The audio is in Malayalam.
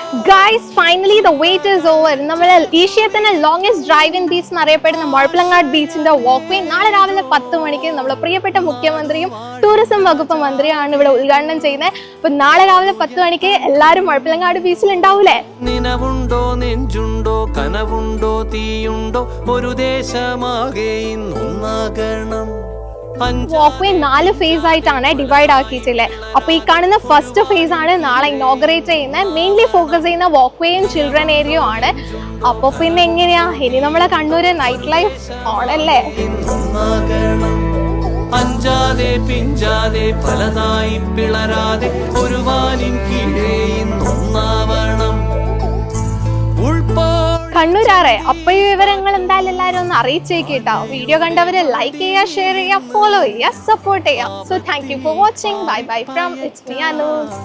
Guys, finally the wait is over. നമ്മൾ ഏഷ്യത്തിലെ ലോങ്സ്റ്റ് ഡ്രൈവ് ഇൻ ബീച്ച് എന്നറിയപ്പെടുന്ന മുഴപ്പിലങ്ങാട് ബീച്ചിന്റെ വാക്ക് വേ നാളെ രാവിലെ 10 മണിക്ക് നമ്മുടെ പ്രിയപ്പെട്ട മുഖ്യമന്ത്രിയും ടൂറിസം വകുപ്പ് മന്ത്രിയാണ് ഇവിടെ ഉദ്ഘാടനം ചെയ്യുന്നത്. അപ്പൊ നാളെ രാവിലെ 10 മണിക്ക് എല്ലാവരും മുഴപ്പിലങ്ങാട് ബീച്ചിൽ ഉണ്ടാവൂലേ? നിനവുണ്ടോ നെഞ്ചുണ്ടോ കനവുണ്ടോ തീയുണ്ടോ ഒരു ദേശമാകെ ഇന്നൊന്നാകണം. വാക്ക് വേ 4 ഫേസ് ആയിട്ടാണ് ഡിവൈഡ് ആക്കിയിട്ടില്ലേ. അപ്പൊ ഈ കാണുന്ന ഫസ്റ്റ് ഫേസ് ആണ് നാളെ ഇനോഗ്രേറ്റ് ചെയ്യുന്നത്. മെയിൻലി ഫോക്കസ് ചെയ്യുന്ന വാക്ക് വേയും ചിൽഡ്രൻ ഏരിയയും ആണ്. അപ്പൊ പിന്നെ എങ്ങനെയാ ഇനി നമ്മളെ കണ്ണൂര് നൈറ്റ് ലൈഫ് ഓണല്ലേ? അഞ്ചാതെ പിഞ്ചാതെ പലതായി പിളരാതെ ഒരു വാനിൻ കീഴേ ഇന്നൊന്നാവണം. കണ്ണൂരാറെ അപ്പൊ ഈ വിവരങ്ങൾ എന്തായാലും എല്ലാവരും ഒന്ന് അറിയിച്ചേക്കിട്ടോ. വീഡിയോ കണ്ടവര് ലൈക്ക് ചെയ്യുക, ഷെയർ ചെയ്യുക, ഫോളോ ചെയ്യുക, സപ്പോർട്ട് ചെയ്യുക. So thank you for watching. Bye bye from it's me Anu's.